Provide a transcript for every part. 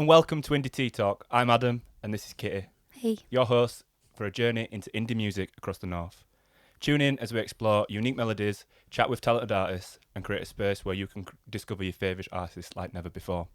and welcome to Indie Tea Talk. I'm Adam and this is Kitty, Hey. your host for a journey into indie music across the north. Tune in as we explore unique melodies, chat with talented artists and create a space where you can discover your favourite artists like never before.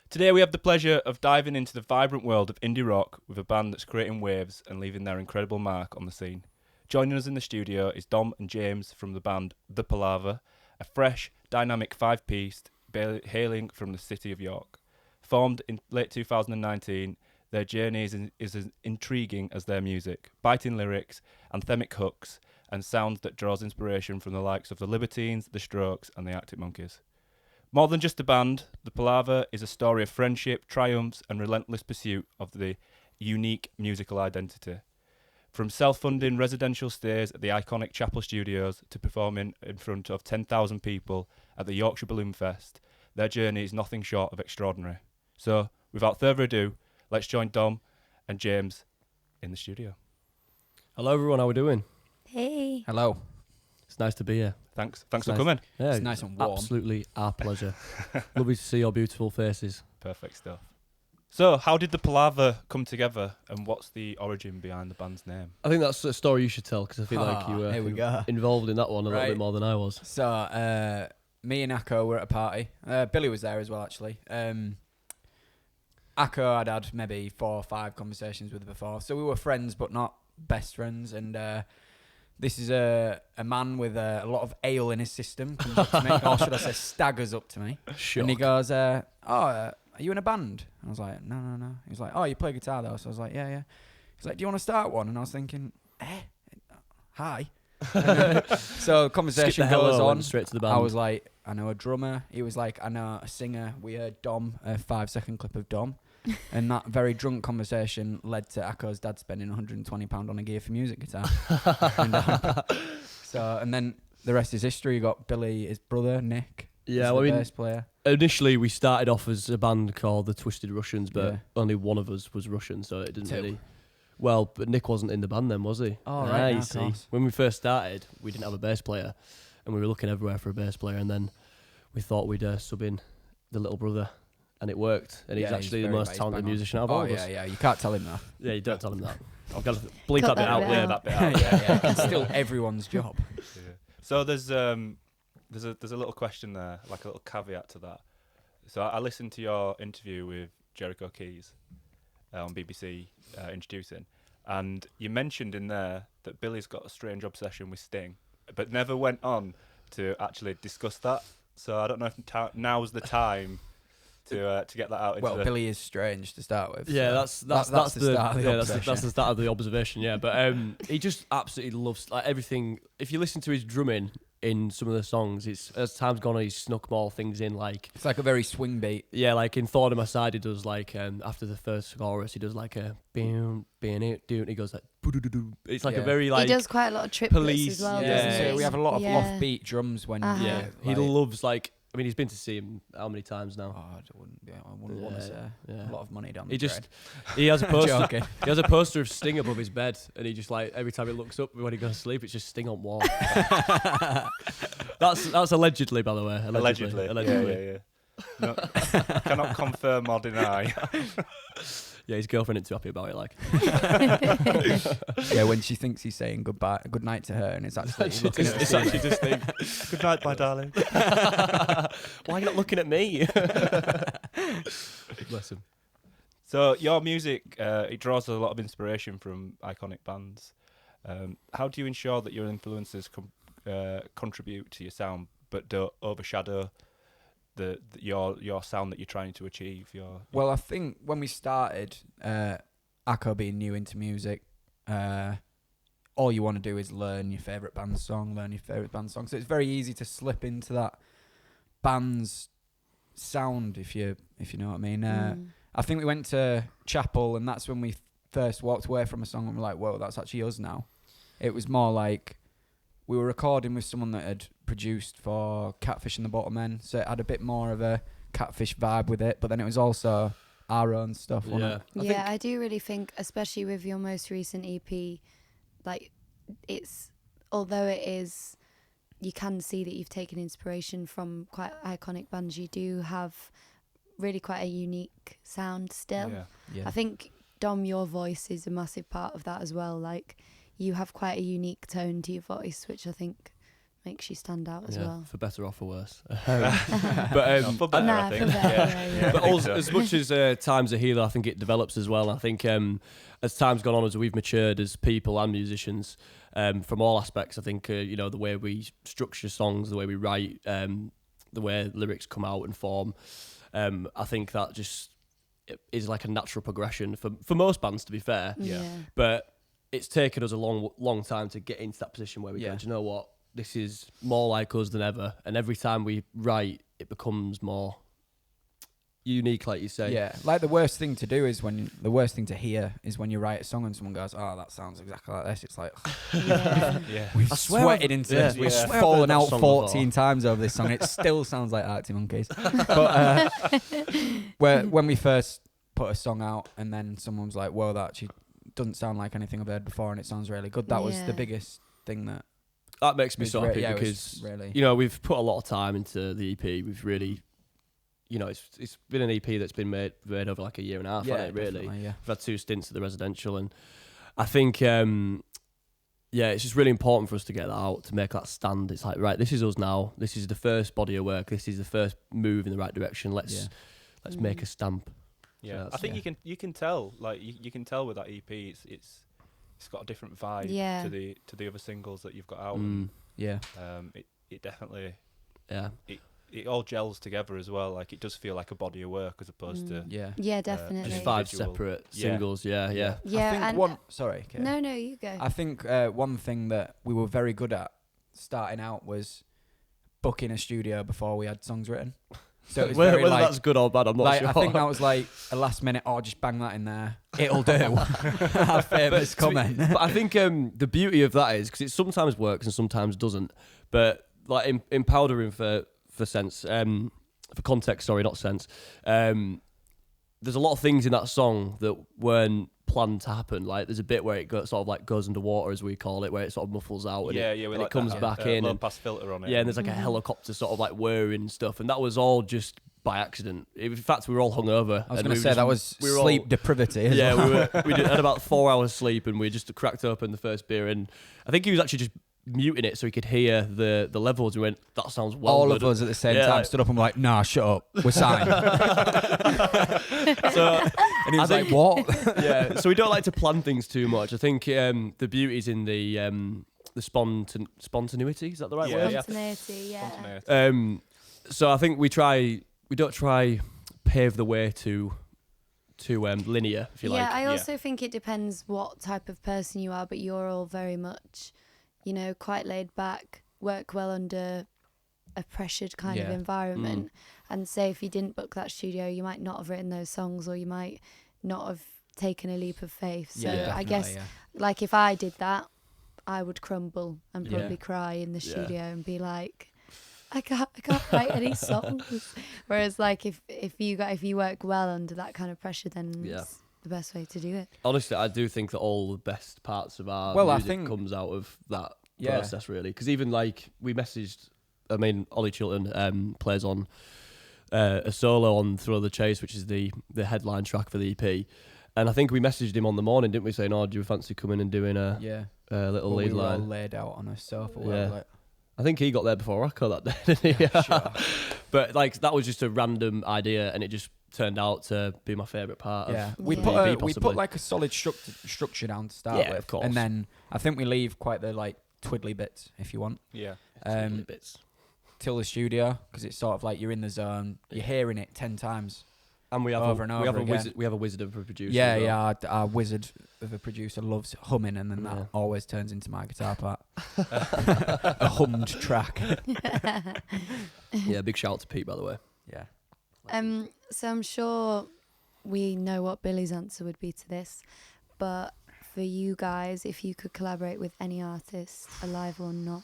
Today we have the pleasure of diving into the vibrant world of indie rock with a band that's creating waves and leaving their incredible mark on the scene. Joining us in the studio is Dom and James from the band The Palava, a fresh, dynamic five-piece hailing from the city of York. Formed in late 2019, their journey is as intriguing as their music, biting lyrics, anthemic hooks, and sounds that draws inspiration from the likes of the Libertines, the Strokes, and the Arctic Monkeys. More than just a band, The Palava is a story of friendship, triumphs, and relentless pursuit of the unique musical identity. From self-funding residential stays at the iconic Chapel Studios to performing in front of 10,000 people at the Yorkshire Balloon Fest, their journey is nothing short of extraordinary. So, without further ado, let's join Dom and James in the studio. Hello everyone, how we doing? Hey. Hello. It's nice to be here. Thanks for coming. Yeah, It's nice and warm. Absolutely our pleasure. Lovely to see your beautiful faces. Perfect stuff. So, how did the Palava come together, and what's the origin behind the band's name? I think that's a story you should tell because I feel like you here we were go. involved in that one a little Right. bit more than I was. So, me and Akko were at a party. Billy was there as well, actually. Akko, I'd had maybe 4 or 5 conversations with before. So we were friends, but not best friends. And this is a man with a lot of ale in his system comes up to me, or should I say staggers up to me. Sure. And he goes, are you in a band? And I was like, no. He was like, oh, you play guitar though? So I was like, yeah. He's like, do you want to start one? And I was thinking, hi. So conversation goes on. Straight to the band. I was like, I know a drummer. He was like, I know a singer. We heard Dom, a 5-second clip of Dom. And that very drunk conversation led to Akko's dad spending £120 on a Gear for Music guitar. and then the rest is history. You got Billy, his brother, Nick. Yeah, the bass player. Initially we started off as a band called the Twisted Russians, but Yeah. only one of us was Russian, so it didn't 2. really... Well, but Nick wasn't in the band then, was he? Oh, right, you of see. course. When we first started, we didn't have a bass player, and we were looking everywhere for a bass player, and then we thought we'd sub in the little brother, and it worked. And Yeah, he's actually the very most bass talented bang on. musician out of all of us. Yeah. You can't tell him that. Yeah, you don't tell him that. I've got to bleep Cut that bit that out. bit Yeah, out. that bit out. yeah. It's still everyone's job. So there's a little question there, like a little caveat to that. So I listened to your interview with Jericho Keys on BBC introducing, and you mentioned in there that Billy's got a strange obsession with Sting, but never went on to actually discuss that. So I don't know if now's the time to get that out. Well, Billy is strange to start with. Yeah, so that's the start of the obsession. that's the start of the observation. Yeah, but he just absolutely loves like everything. If you listen to his drumming in some of the songs, it's as time's gone on, he's snuck more things in. Like It's like a very swing beat. yeah, like in Thorn in My Side, he does like after the first chorus, he does like a bam, bam, it, and he goes like boo-doo-doo-doo. It's like a Yeah. very like he does quite a lot of triplets police, as well, yeah. doesn't he? So we have a lot of Yeah. offbeat drums when Uh-huh. yeah. He like, loves like. I mean, he's been to see him how many times now? I wouldn't want to say Yeah. a lot of money down. He the just drain. he has a poster. Joking. He has a poster of Sting above his bed, and he just like every time he looks up when he goes to sleep, it's just Sting on wall. That's allegedly, by the way. Allegedly. Yeah. No, cannot confirm or deny. Yeah, his girlfriend isn't too happy about it. Like, Yeah, when she thinks he's saying good night to her, and it's actually looking at it's the actually just Sting. Good night, my darling. Why are you not looking at me? Bless him. So your music, it draws a lot of inspiration from iconic bands. How do you ensure that your influences contribute to your sound, but don't overshadow your sound that you're trying to achieve? Well, I think when we started, Akko being new into music, all you want to do is learn your favourite band's song, So it's very easy to slip into that band's sound, if you know what I mean. I think we went to Chapel, and that's when we first walked away from a song and we're like, whoa, that's actually us now. It was more like we were recording with someone that had produced for Catfish and the Bottlemen, so it had a bit more of a Catfish vibe with it, but then it was also our own stuff. Yeah. I do really think, especially with your most recent EP, like although it is, you can see that you've taken inspiration from quite iconic bands. You do have really quite a unique sound still. Yeah. I think, Dom, your voice is a massive part of that as well. Like, you have quite a unique tone to your voice, which I think makes you stand out as well. For better or for worse. No, for better, I think. For better, yeah. But I think also, so. as much as time's a healer, I think it develops as well. I think as time's gone on, as we've matured as people and musicians, from all aspects, I think the way we structure songs, the way we write, the way lyrics come out and form, I think that just is like a natural progression for most bands, to be fair. Yeah. But it's taken us a long time to get into that position where we go, Yeah. do you know what? This is more like us than ever. And every time we write, it becomes more unique, like you say. Yeah, like the worst thing to hear is when you write a song and someone goes, "Oh, that sounds exactly like this." It's like Yeah. Yeah. we've I swear sweated I've- into yeah. this. We've Yeah. I swear I've fallen heard that out song 14 times over this song. It still sounds like Arctic Monkeys. But when we first put a song out and then someone was like, "Whoa, that actually doesn't sound like anything I've heard before, and it sounds really good." That was Yeah. the biggest thing that That makes me was so re- happy yeah, it was because really we've put a lot of time into the EP. We've really, it's been an EP that's been made over like a year and a half, hasn't it, really. definitely, yeah. We've had 2 stints at the residential, and I think it's just really important for us to get that out, to make that stand. It's like, right, this is us now. This is the first body of work. This is the first move in the right direction. Let's make a stamp. Yeah, So I think you can tell, like you can tell with that EP, it's got a different vibe Yeah. to the other singles that you've got out. Yeah. It definitely Yeah. it all gels together as well. Like it does feel like a body of work as opposed to Yeah. Yeah, definitely. Just 5 individual. separate Yeah. singles. Yeah. Yeah, I think and sorry, Kate. no, you go. I think one thing that we were very good at starting out was booking a studio before we had songs written. So it was Whether very like, that's good or bad, I'm not like sure. I think that was like a last minute, just bang that in there. It'll do. Our famous comment. But I think the beauty of that is because it sometimes works and sometimes doesn't. But like in powdering for sense, for context, sorry, not sense. There's a lot of things in that song that weren't planned to happen. Like there's a bit where it sort of like goes underwater, as we call it, where it sort of muffles out and it comes back in. Low And, pass filter on it. yeah, and there's like a helicopter sort of like whirring and stuff, and that was all just by accident. In fact, we were all hungover. I was and going we to say just- that was we were sleep all- deprivity. As Yeah, well. we had about 4 hours sleep, and we just cracked open the first beer, and I think he was actually just muting it so he could hear the levels. We went, that sounds well All good. of us at the same Yeah, time like- stood up and were like, "Nah, shut up. We're signed." So And he was I like, think- "What?" yeah, so we don't like to plan things too much. I think the beauty's in the spontaneity. Is that the right Yeah, word? yeah. Spontaneity, yeah. Spontaneity. So I think we don't try pave the way to linear, if you Yeah, like. I also think it depends what type of person you are, but you're all very much, quite laid back, work well under a pressured kind of Yeah. environment. And say if you didn't book that studio, you might not have written those songs, or you might not have taken a leap of faith. So I guess, like, if I did that, I would crumble and Yeah. probably cry in the Yeah. studio and be like, I can't write any songs. Whereas, like, if you work well under that kind of pressure, then Yeah. it's the best way to do it. Honestly, I do think that all the best parts of our Well, I music think- comes out of that Yeah. process, really. Because even like we messaged, Ollie Chilton plays on a solo on Thrill of the Chase, which is the headline track for the EP. And I think we messaged him on the morning, didn't we, saying, "Oh, do you fancy coming and doing a little Well, lead we were all line?" laid out on a sofa. Yeah. Like, I think he got there before Rocco that day, didn't he? sure. But like that was just a random idea, and it just turned out to be my favourite part. Yeah, Of we Yeah. put the EP, we possibly. put like a solid structure down to start Yeah, with, of course. and then I think we leave quite the like twiddly bits if you want Yeah. Twiddly bits. till the studio, because it's sort of like you're in the zone, you're hearing it 10 times. And we have Over and over again. we have a wizard of a producer. Yeah, as well. yeah. Our wizard of a producer loves humming, and then Yeah. that always turns into my guitar part. A hummed track. Yeah, big shout out to Pete, by the way. Yeah. So I'm sure we know what Billy's answer would be to this, but for you guys, if you could collaborate with any artist, alive or not,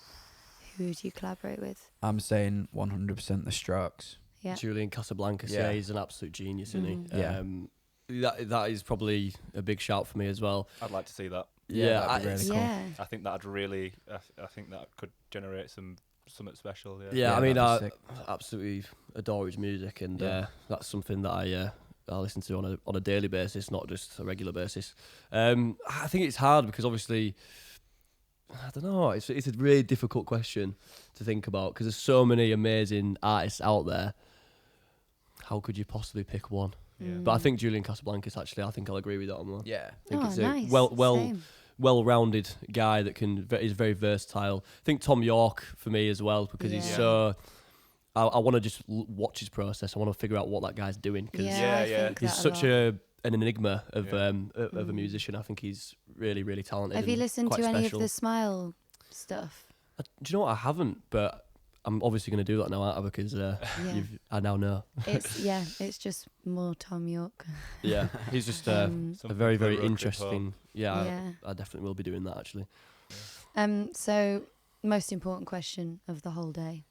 who would you collaborate with? I'm saying 100% the Strokes. Yeah. Julian Casablancas, Yeah. yeah, he's an absolute genius, isn't Mhm. he? Yeah. that is probably a big shout for me as well. I'd like to see that. Yeah, that'd be really cool. Yeah. I think that'd really. I think that could generate something special. Yeah. Yeah, I mean, that'd I be sick. absolutely adore his music, and Yeah. that's something that I listen to on a daily basis, not just a regular basis. I think it's hard because obviously, I don't know. It's a really difficult question to think about because there's so many amazing artists out there. How could you possibly pick one? Yeah. But I think Julian Casablancas, actually, I think I'll agree with that one. Yeah. I think Oh, it's nice. a Same. well-rounded guy that is very versatile. I think Tom York for me as well because he's Yeah. so. I want to just watch his process. I want to figure out what that guy's doing because Yeah, I Yeah. think he's that such lot. an enigma of Yeah. of a musician. I think he's really, really talented. Have you and listened quite to any special. of the Smile stuff? Do you know what? I haven't, but I'm obviously going to do that now, aren't I? Because Yeah. I now know. It's just more Tom York. Yeah, he's just Um, a Something very, for a very road trip interesting. home. Yeah, Yeah. I definitely will be doing that actually. So most important question of the whole day.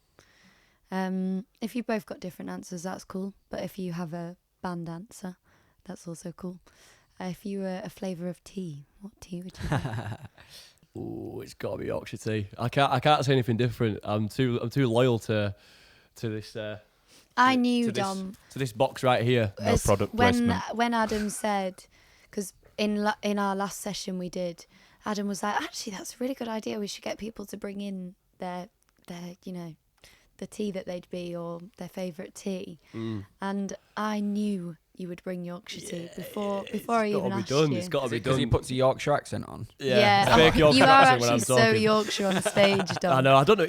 If you both got different answers, that's cool. But if you have a band answer, that's also cool. If you were a flavour of tea, what tea would you have? Oh, it's got to be Yorkshire tea. I can't say anything different. I'm too loyal to this. I knew, to this- Dom. To this box right here. No As product when placement. when Adam said, because in our last session we did, Adam was like, actually that's a really good idea. We should get people to bring in their the tea that they'd be or their favourite tea. And I knew you would bring Yorkshire tea before I even asked you. It's got to be Because done. he puts a Yorkshire accent on. Yeah, fake Yorkshire you are accent when actually I'm so talking. Yorkshire on stage, Dom. I know. I don't know.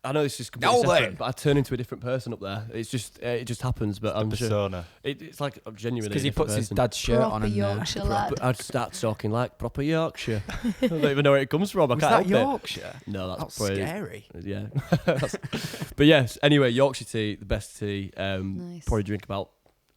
I know it's just completely No, separate, then. but I turn into a different person up there. It's just it just happens. But I'm sure Persona. it's like I'm genuinely Because he a different puts his person. dad's shirt on Proper and Yorkshire lad. I'd start talking like proper Yorkshire. I don't even know where it comes from. I Was can't that help it. Yorkshire? No, That's probably, scary. Yeah. But yes, anyway, Yorkshire tea, the best tea. Nice. Probably drink about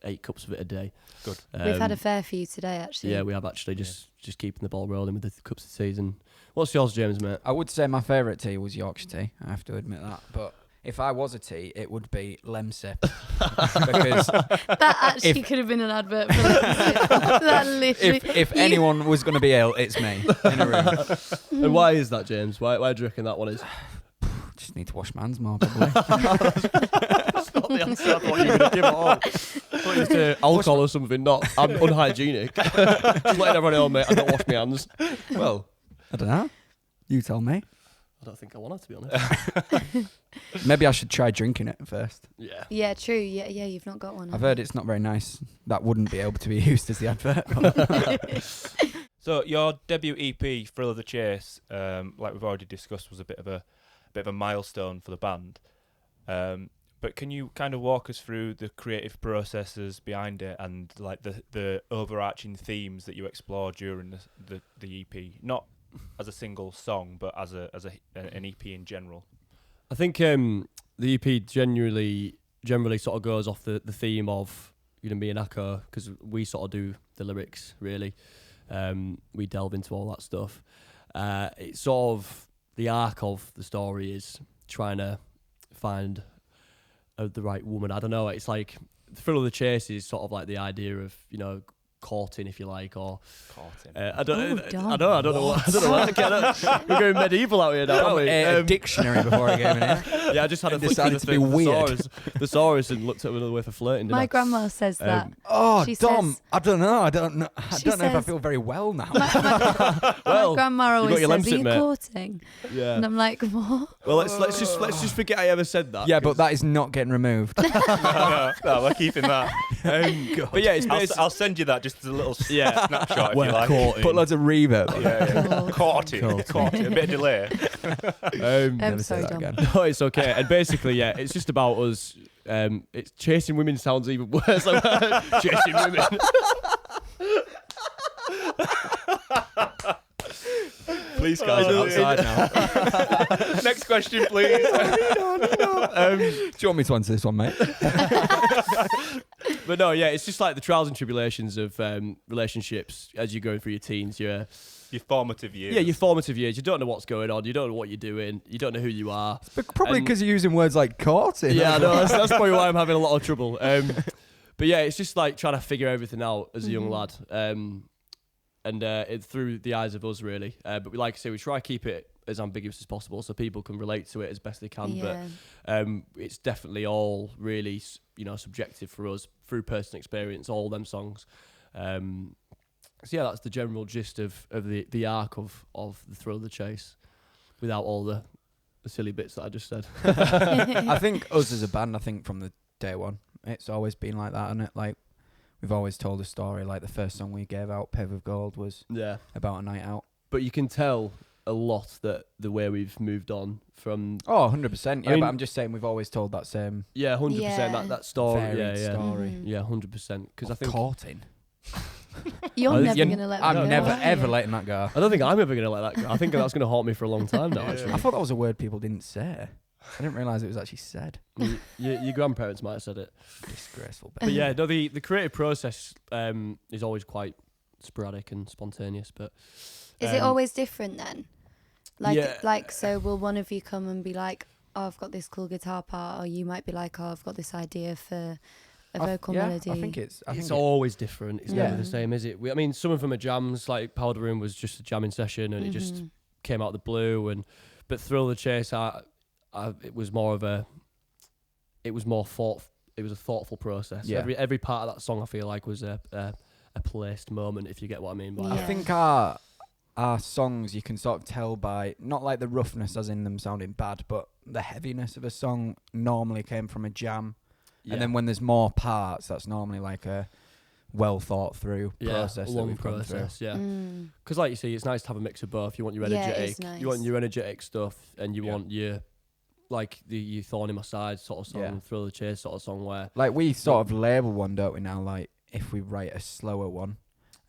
8 cups of it a day. Good. We've had a fair few today, actually. Yeah, we have actually just keeping the ball rolling with the cups of teas. And what's yours, James, mate? I would say my favourite tea was Yorkshire tea. I have to admit that. But if I was a tea, it would be Lemsip. Because That actually could have been an advert for that. Literally. if anyone was going to be ill, it's me in a room. And why is that, James? Why do you reckon that one is? Just need to wash my hands more, probably. That's not the answer I thought you were going to give at all. I thought you were alcohol or something, not I'm unhygienic. Just letting everyone know, mate, I don't wash my hands. Well, I don't know. You tell me. I don't think I want to be honest. Maybe I should try drinking it first. Yeah. Yeah, true. Yeah, you've not got one. I've have heard you? it's not very nice. That wouldn't be able to be used as the advert. So your debut EP, Thrill of the Chase, like we've already discussed, was a bit of a milestone for the band. But can you kind of walk us through the creative processes behind it and like the overarching themes that you explore during the EP? Not as a single song, but as an EP in general. I think the EP generally sort of goes off the theme of me and Akko, because we sort of do the lyrics really. We delve into all that stuff. It's sort of the arc of the story is trying to find the right woman. I don't know. It's like the thrill of the chase is sort of like the idea of courting, if you like, or I don't know what. We're going medieval out here now, aren't we? A dictionary before I came in here. Yeah, I just had a flick decided through to be weird. thesaurus and looked at another way for flirting. My grandma says that. Oh, She Dom, says- I don't know. I don't know if I says- feel very well now. Well, my grandma you got always your says, Lemsip, "Are you mate." courting?" Yeah. And I'm like, "What?" Well, let's just forget I ever said that. Yeah, but that is not getting removed. no, we're keeping that. But yeah, it's I'll send you that just as a little yeah. snapshot if you like. Put loads of reverb on. Yeah. Courting, a bit of delay. Never say sorry, that Dom. again. No, it's okay. And basically, yeah, it's just about us. It's chasing women sounds even worse. Chasing women. Please, guys, I'm I'm outside now. Next question, please. Do you want me to answer this one, mate? But no, yeah, it's just like the trials and tribulations of relationships as you're going through your teens. Your formative years. your formative years. You don't know what's going on. You don't know what you're doing. You don't know who you are. Probably And- because you're using words like courting. Yeah, I know. That's probably why I'm having a lot of trouble. But yeah, it's just like trying to figure everything out as a young lad, Mhm. and it through the eyes of us really. But we, like I say, we try to keep it as ambiguous as possible so people can relate to it as best they can. Yeah. But it's definitely all really, subjective for us through personal experience. All them songs. So yeah, that's the general gist of the arc of the Thrill of the Chase, without all the silly bits that I just said. I think us as a band, I think from the day one, it's always been like that, and it like we've always told a story. Like the first song we gave out, "Paved with Gold," was Yeah, about a night out. but you can tell a lot that the way we've moved on from. Oh, 100%. Yeah, I mean- but I'm just saying we've always told that same 100%. Yeah. That story. varied Yeah, story. Mhm. yeah, 100%. Because I of think courting. You're Oh, never You're- going to let I'm that go, never are ever you? letting that go. I don't think I'm ever gonna let that go. I think that's gonna haunt me for a long time now. Yeah. Actually, I thought that was a word people didn't say. I didn't realise it was actually said. your grandparents might have said it. Disgraceful. But yeah, no, the creative process is always quite sporadic and spontaneous. But Is it always different then? Yeah. Like, so will one of you come and be like, "Oh, I've got this cool guitar part," or you might be like, "Oh, I've got this idea for a vocal melody." I think it's. I it's think always different. It's never Yeah. the same, is it? I mean, some of them are jams. Like Powder Room was just a jamming session, and it just Mhm. came out of the blue. But Thrill of the Chase, it was more of a. It was more thought. It was a thoughtful process. Yeah. Every part of that song, I feel like, was a placed moment. If you get what I mean by Yeah. I that. think our songs you can sort of tell by not like the roughness as in them sounding bad, but the heaviness of a song normally came from a jam. Yeah. And then when there's more parts, that's normally like a well thought through process a that long we've gone through. process. Yeah. Mm. Because like you see, it's nice to have a mix of both. You want your Yeah, energetic, it is nice. you want your energetic stuff, and you Yeah. want your your thorn in my side sort of song, Yeah. Thrill of the Chase sort of song where Like we sort of label one, don't we now? Like if we write a slower one,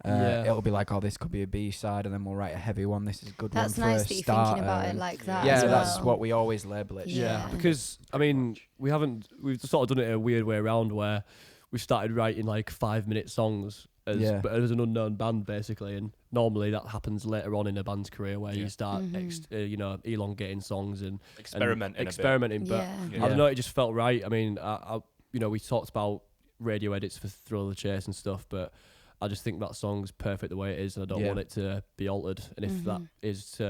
Yeah. it'll be like, oh, this could be a B side, and then we'll write a heavy one. This is a good That's one for nice a that you're starter. thinking about it and- like that. yeah, as that's well. what we always label it. Yeah. because I mean we've sort of done it a weird way around where we started writing like 5-minute songs but as an unknown band basically, and normally that happens later on in a band's career where Yeah. you start Mhm. elongating songs and Experimenting. but Yeah. Yeah. I don't know, it just felt right. I mean, we talked about radio edits for Thrill of the Chase and stuff, but I just think that song's perfect the way it is, and I don't Yeah. want it to be altered. And if that Mhm. is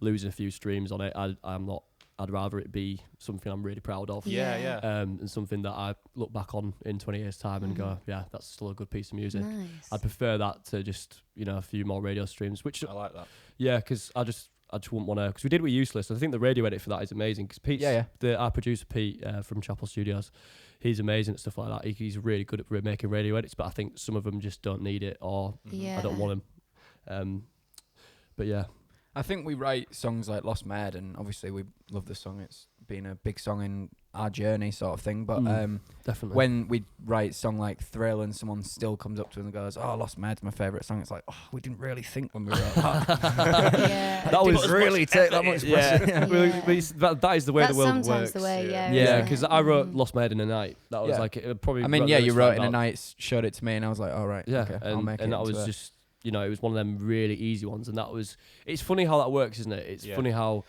losing a few streams on it, I'm not. I'd rather it be something I'm really proud of, Yeah, Yeah. yeah. and something that I look back on in 20 years' time and go, Mhm. yeah, that's still a good piece of music. Nice. I'd prefer that to just a few more radio streams, which I like that. yeah, because I just wouldn't want to, because we did with Useless. I think the radio edit for that is amazing. Because Pete's, our producer Pete from Chapel Studios, he's amazing at stuff like that. He's really good at making radio edits, but I think some of them just don't need it, or Yeah. I don't want them. But yeah, I think we write songs like Lost My Head, and obviously we love the song. It's been a big song in our journey, sort of thing. But definitely. when we write a song like Thrill, and someone still comes up to us and goes, "Oh, Lost My Head's my favourite song," it's like, oh, we didn't really think when we wrote that. Yeah. That was Didn't really take that much yeah, pressure. that is the way That's the world sometimes works. the way, yeah. Yeah, isn't because it? I wrote Mhm. Lost My Head in a night. That was Yeah. like probably. I mean, wrote yeah, the you lyrics wrote it in found a out. night, showed it to me, and I was like, all right, Yeah, okay, I'll make it. and that was into just it was one of them really easy ones, and that was. It's funny how that works, isn't it? It's Yeah. funny how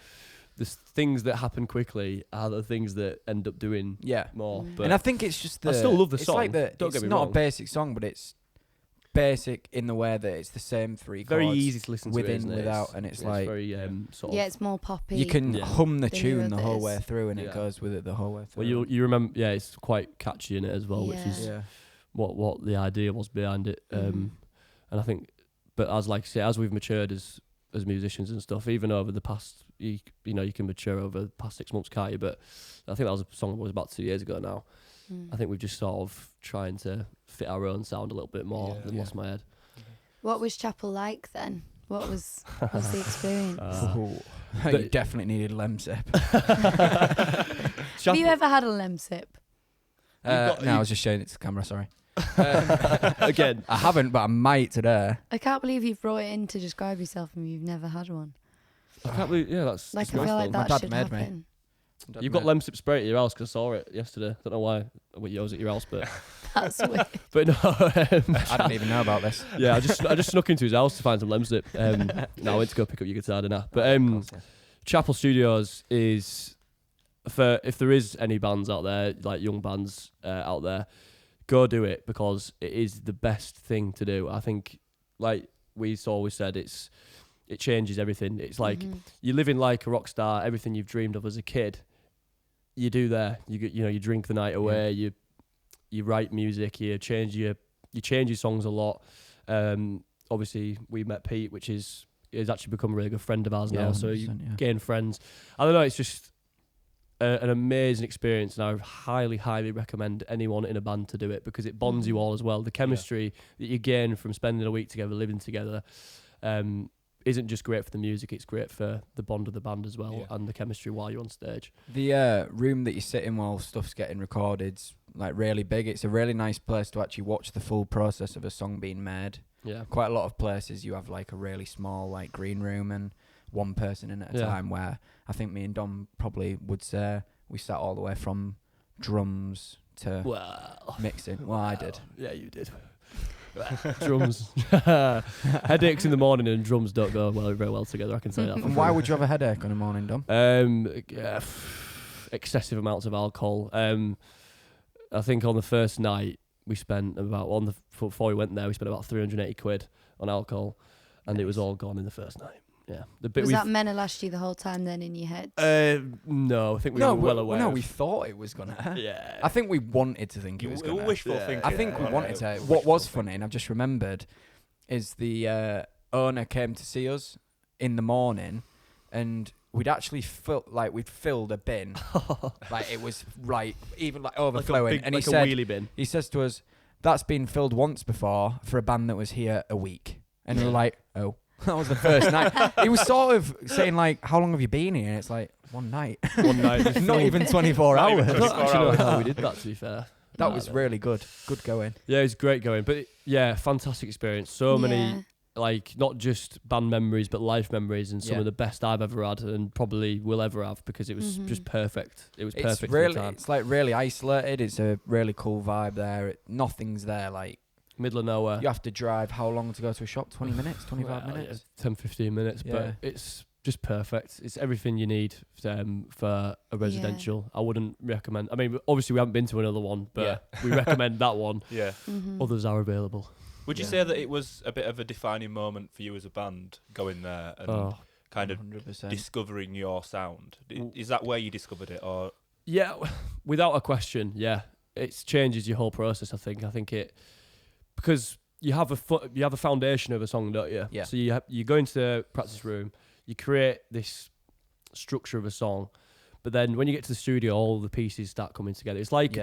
the things that happen quickly are the things that end up doing yeah. more. Mm. But And I think it's just I the. still love the it's song, Like don't it's get me not wrong. a basic song, but it's basic in the way that it's the same three very chords. easy to listen to, within, isn't it? without, and it's like- very sort Yeah, of. it's more poppy. You can Yeah. hum the The tune newer the whole bits. way through, and Yeah. it goes with it the whole way through. Well, you remember, yeah, it's quite catchy in it as well, which is yeah. what the idea was behind it. Mhm. And I think, but as we've matured as musicians and stuff, even over the past, you can mature over the past 6 months, can't you? But I think that was a song that was about 2 years ago now. Mm. I think we've just sort of trying to fit our own sound a little bit more than Yeah. Lost My Head. What was Chapel like then? What was the experience? you But- definitely needed Lemsip. Have you ever had a lemsip? No, I was just showing it to the camera. Sorry. Again, I haven't, but I might today. I can't believe you've brought it in to describe yourself and you've never had one. I can't believe, yeah, that's Like, I feel like disgraceful. My that dad should made me. happen. You've got lemsip spray at your house because I saw it yesterday. Don't know why yours at your house, but That's weird. but no. I didn't even know about this. Yeah, I just snuck into his house to find some lemsip. No, I went to go pick up your guitar, didn't I? But Chapel Studios is, for if there is any bands out there, like young bands out there, go do it because it is the best thing to do. I think, like we always said, it changes everything. It's like you're living like a rock star. Everything you've dreamed of as a kid, you do there. You drink the night away. You write music. You change your songs a lot. Obviously, we met Pete, which is actually become a really good friend of ours now. So you gain friends. I don't know. It's just an amazing experience, and I highly, highly recommend anyone in a band to do it because it bonds you all as well. The chemistry that you gain from spending a week together, living together, isn't just great for the music, it's great for the bond of the band as well and the chemistry while you're on stage. The room that you sit in while stuff's getting recorded's like really big. It's a really nice place to actually watch the full process of a song being made. Yeah. Quite a lot of places you have like a really small like green room and one person in at a time, where I think me and Dom probably would say we sat all the way from drums to mixing. Well, I did. Yeah, you did. Drums. Headaches in the morning and drums don't go very well together, I can say that. And why would you have a headache on a morning, Dom? Excessive amounts of alcohol. I think on the first night we spent before we went there, we spent about 380 quid on alcohol, and it was all gone in the first night. Yeah. Was that meant to last you the whole time then in your head? No, I think we were well aware. No, we thought it was gonna. Yeah. I think we wanted to think it was gonna. Wishful thinking. I think we wanted to. What was funny, and I've just remembered, is the owner came to see us in the morning, and we'd actually filled a bin, like it was like even like overflowing, and he said, a wheelie bin. He says to us, "That's been filled once before for a band that was here a week," and we were like, "Oh." That was the first night. He was sort of saying like, "How long have you been here?" And it's like, one night. Not even 24 hours. I don't actually know how we did that, to be fair. That was really good. Good going. Yeah, it was great going. But fantastic experience. So many, like, not just band memories, but life memories, and some of the best I've ever had and probably will ever have, because it was just perfect. It was perfect for the time. It's like really isolated. It's a really cool vibe there. Nothing's there, like, middle of nowhere. You have to drive how long to go to a shop? 20 minutes, 25 minutes? 10, 15 minutes, but it's just perfect. It's everything you need for a residential. I wouldn't recommend, I mean, obviously we haven't been to another one, but we recommend that one. Yeah. Others are available. Would you say that it was a bit of a defining moment for you as a band, going there and kind of 100%. discovering your sound? Is that where you discovered it, or? Yeah, without a question, yeah. It changes your whole process, I think. Because you have a foundation of a song, don't you? Yeah. So you go into the practice room, you create this structure of a song, but then when you get to the studio, all the pieces start coming together. It's like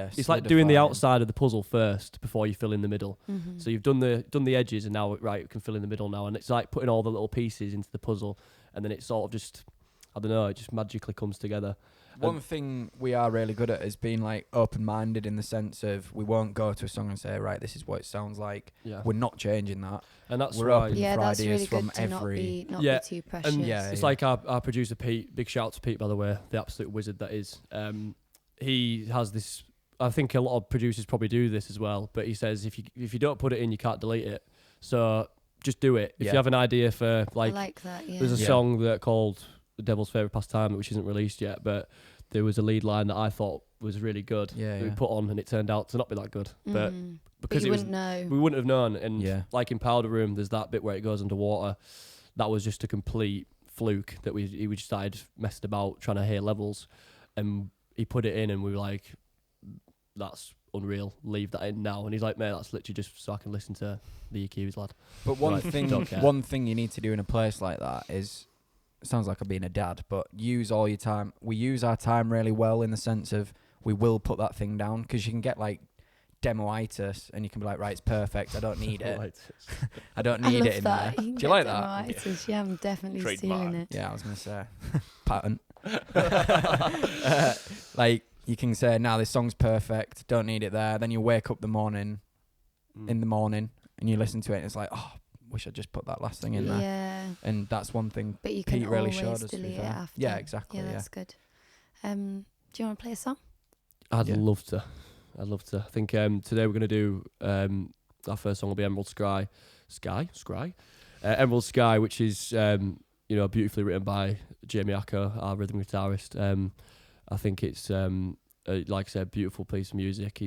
doing the outside of the puzzle first before you fill in the middle. So you've done the edges, and now you can fill in the middle now, and it's like putting all the little pieces into the puzzle, and then it sort of just, I don't know, it just magically comes together. One thing we are really good at is being like open-minded, in the sense of we won't go to a song and say, right, this is what it sounds like. Yeah. We're not changing that. And that's we're right. open for that's ideas really from good to every. not be too precious. And it's like our producer Pete. Big shout out to Pete, by the way, the absolute wizard that is. He has this. I think a lot of producers probably do this as well. But he says if you don't put it in, you can't delete it. So just do it. If you have an idea for I like that. Yeah. There's a song that called "The Devil's Favorite Pastime," which isn't released yet, but there was a lead line that I thought was really good. That we put on, and it turned out to not be that good. But because we wouldn't have known. And like in Powder Room, there's that bit where it goes underwater. That was just a complete fluke that we just started messing about trying to hear levels, and he put it in, and we were like, "That's unreal. Leave that in now." And he's like, "Mate, that's literally just so I can listen to the EQs, lad." But one thing you need to do in a place like that is, it sounds like I'm being a dad, but use all your time. We use our time really well, in the sense of we will put that thing down, because you can get like demoitis, and you can be like, right, it's perfect. I don't need it. I don't need it in there. Do you like that? Yeah, I'm definitely stealing it. Yeah, I was going to say patent. Like, you can say, "Now this song's perfect. Don't need it there." Then you wake up in the morning, and you listen to it, and it's like, "Oh, wish I just put that last thing in there." Yeah. And that's one thing but you can Pete really always showed us. delete it after. Yeah, exactly. Yeah, that's good. Do you want to play a song? I'd love to. I think today we're going to do our first song will be Emerald Sky, Emerald Sky, which is beautifully written by Jamie Acko, our rhythm guitarist. I think it's like I said, beautiful piece of music.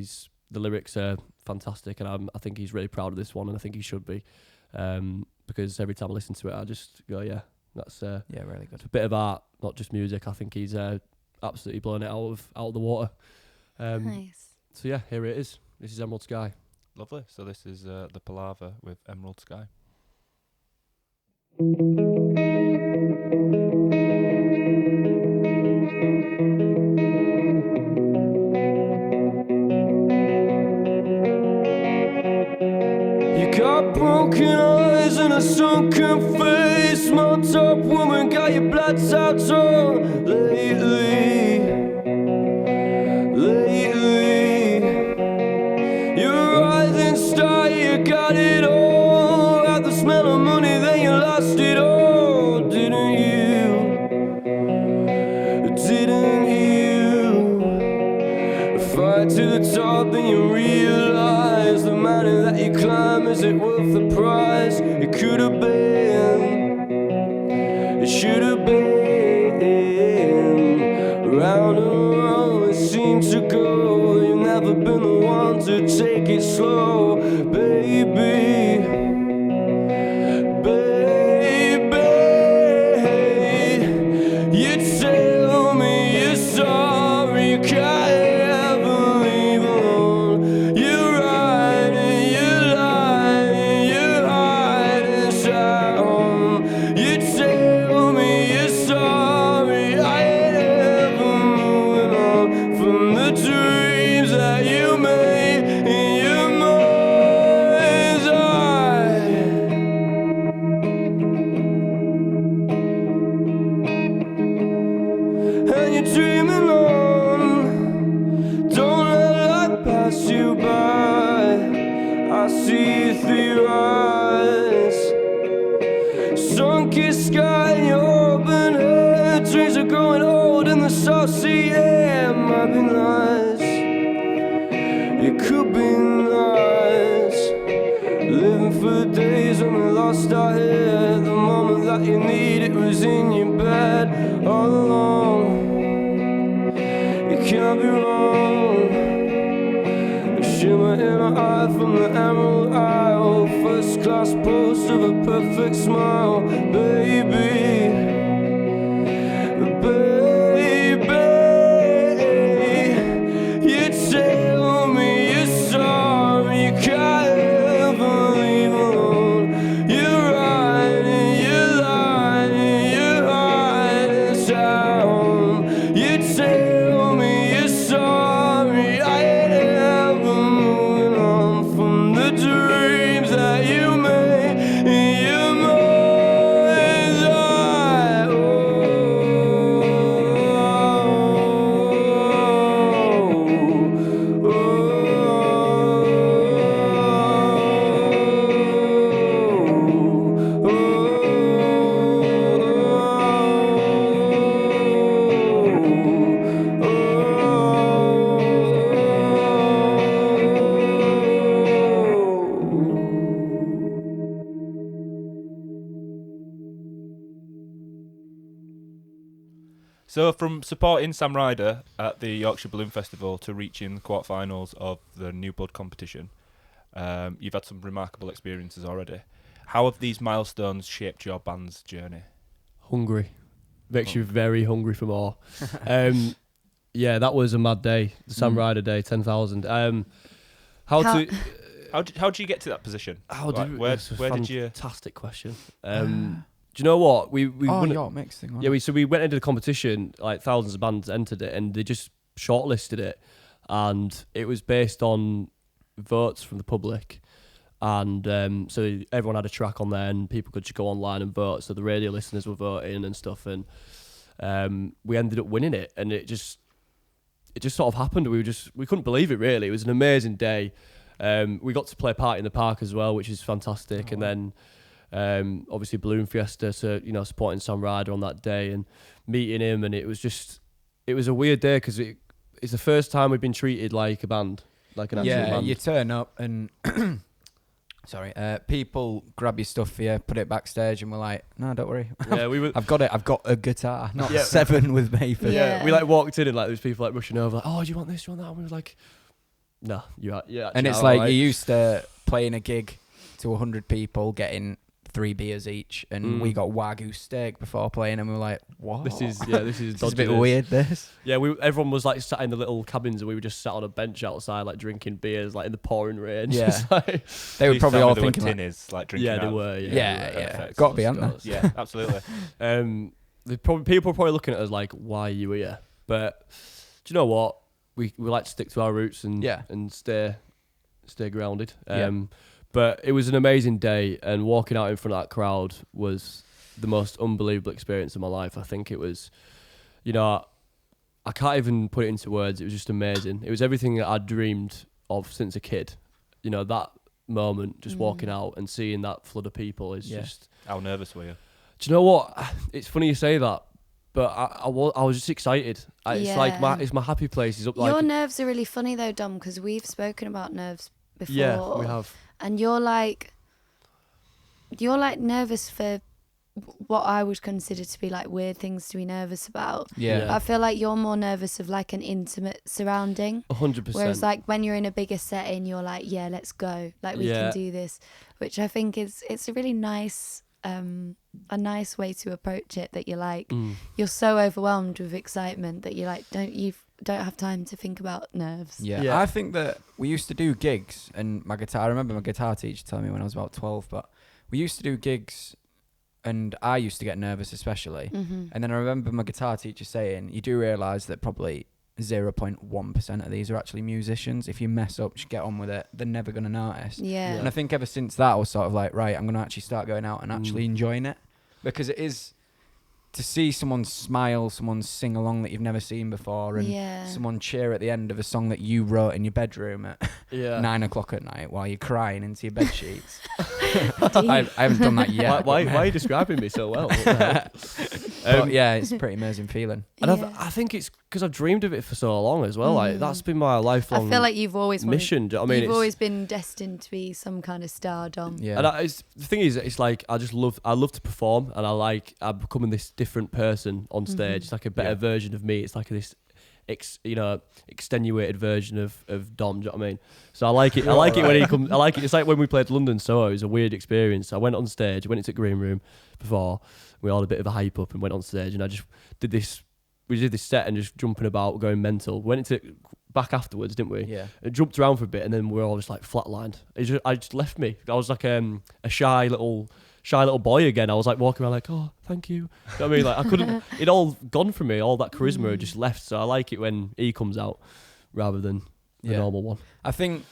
the lyrics are fantastic, and I think he's really proud of this one, and I think he should be, because every time I listen to it, I just go, yeah, that's really good. it's a bit of art, not just music. I think he's absolutely blown it out of the water. Nice. So yeah, here it is. This is Emerald Sky. Lovely. So this is the Palava with Emerald Sky. You got broken eyes and a sunken face. Small top woman got your blood tapped on lately. Your rising star, you got it all. At the smell of money, then you lost it all. Didn't you? Fight to the top, then you realize the mountain that you climb, is it worth the price? It could have been, it should have been. Round and around it seems to go. You've never been the one to take it slow, baby. You tell me you're sorry, you can't ever leave alone. You're right and you're lying, you're hiding inside home. You tell me you're sorry, I ain't ever moving on from the dreams that you made in your mind's eye. And you're dreaming on. Don't let life pass you by. I see you through your eyes. Sun-kissed sky and your open head. Dreams are growing old in the South Sea air. Might be nice. It could be nice. Living for the days when we lost our head. The moment that you need it was in your bed all along. You can't be wrong. The shimmer in her eye from the Emerald Isle. First class post of a perfect smile, baby. You tell me you're sorry, you can't ever leave alone. You're right and you're lying, you're hiding inside home. You tell me you're sorry, I ain't ever moving on from the dreams that you made in your mind's eye. So from supporting Sam Ryder at the Yorkshire Balloon Festival to reaching the quarterfinals of the New Blood competition, you've had some remarkable experiences already. How have these milestones shaped your band's journey? Hungry. Makes you very hungry for more. Yeah, that was a mad day. The Sam Ryder day, 10,000. How did you get to that position? Where did you? Fantastic question. Do you know what we York mix thing. Yeah, we went into the competition, like thousands of bands entered it, and they just shortlisted it, and it was based on votes from the public, and so everyone had a track on there, and people could just go online and vote. So the radio listeners were voting and stuff, and we ended up winning it, and it just sort of happened. We couldn't believe it. Really, it was an amazing day. We got to play Party in the Park as well, which is fantastic, and then. Obviously Balloon Fiesta, so supporting Sam Ryder on that day and meeting him, and it was a weird day because it's the first time we've been treated like a band, like an actual band. Yeah, you turn up and people grab your stuff for you, put it backstage, and we're like, no, don't worry. Yeah, I've got a guitar, not 7 with me. We like walked in and like there was people like rushing over, like, oh, do you want this, do you want that? And we were like, No, yeah. And it's like you used to playing a gig to 100 people, getting 3 beers each, and we got Wagyu steak before playing, and we were like, what? This is this is a bit weird, this. Yeah, everyone was like sat in the little cabins, and we were just sat on a bench outside, like drinking beers, like in the pouring rain. Yeah. Like, they were probably all thinking tin is like drinking. yeah, they out. were. Yeah. Got to be, haven't they? Yeah, absolutely. People are probably looking at us like, why are you here? But do you know what? We like to stick to our roots and stay grounded. But it was an amazing day, and walking out in front of that crowd was the most unbelievable experience of my life. I think it was, I can't even put it into words. It was just amazing. It was everything that I'd dreamed of since a kid. That moment, just walking out and seeing that flood of people is just... How nervous were you? Do you know what? It's funny you say that, but I was just excited. It's like my happy place is up. Your nerves are really funny though, Dom, because we've spoken about nerves before. Yeah, we have. And you're like nervous for what I would consider to be like weird things to be nervous about. Yeah. But I feel like you're more nervous of like an intimate surrounding. 100%. Whereas like when you're in a bigger setting, you're like, yeah, let's go. Like we can do this, which I think it's a really nice, a nice way to approach it. That you're like, you're so overwhelmed with excitement that you're like, don't have time to think about nerves. Yeah. I think that we used to do gigs, and I remember my guitar teacher telling me when I was about 12, but we used to do gigs and I used to get nervous especially. And then I remember my guitar teacher saying, you do realise that probably 0.1% of these are actually musicians. If you mess up, just get on with it. They're never going to notice. Yeah. And I think ever since that, I was sort of like, right, I'm going to actually start going out and actually enjoying it, because it is... to see someone smile, someone sing along that you've never seen before, and someone cheer at the end of a song that you wrote in your bedroom at 9 o'clock at night while you're crying into your bed sheets. I haven't done that yet. Why are you describing me so well? But yeah, it's a pretty amazing feeling. And I think it's because I've dreamed of it for so long as well. Like that's been my lifelong. I feel like you've always mission. You've always been destined to be some kind of star, Dom. Yeah. And the thing is, it's like I love to perform, and I'm becoming this different person on stage. It's like a better version of me. It's like this extenuated version of Dom. Do you know what I mean? So I like it. I like it when he comes. I like it. It's like when we played London Soho. It was a weird experience. I went on stage. I went into the green room before. We all had a bit of a hype up and went on stage, and I just did this. We did this set and just jumping about, going mental. Went into back afterwards, didn't we? Yeah. It jumped around for a bit, and then we were all just like flatlined. I just left me. I was like a shy little boy again. I was like walking around like, oh, thank you. You know what I mean? Like I couldn't. It all gone from me. All that charisma had just left. So I like it when he comes out rather than the normal one. I think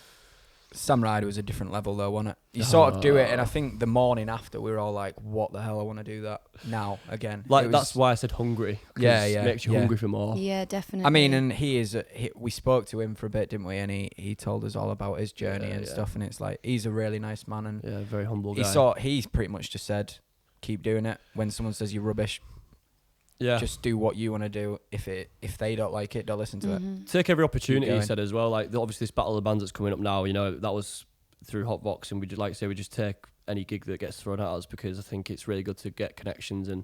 Sam Ryder was a different level though, wasn't it? You sort of do it, and I think the morning after we were all like, what the hell, I want to do that now again. Like that's why I said hungry. It makes you hungry for more. Yeah, definitely. I mean, and we spoke to him for a bit, didn't we? And he told us all about his journey and stuff, and it's like, he's a really nice man, and very humble guy. He's pretty much just said, keep doing it. When someone says you're rubbish, just do what you want to do. If they don't like it, don't listen to it. Take every opportunity, he said as well. Like obviously this Battle of the Bands that's coming up now, that was through Hotbox, and we just take any gig that gets thrown at us, because I think it's really good to get connections and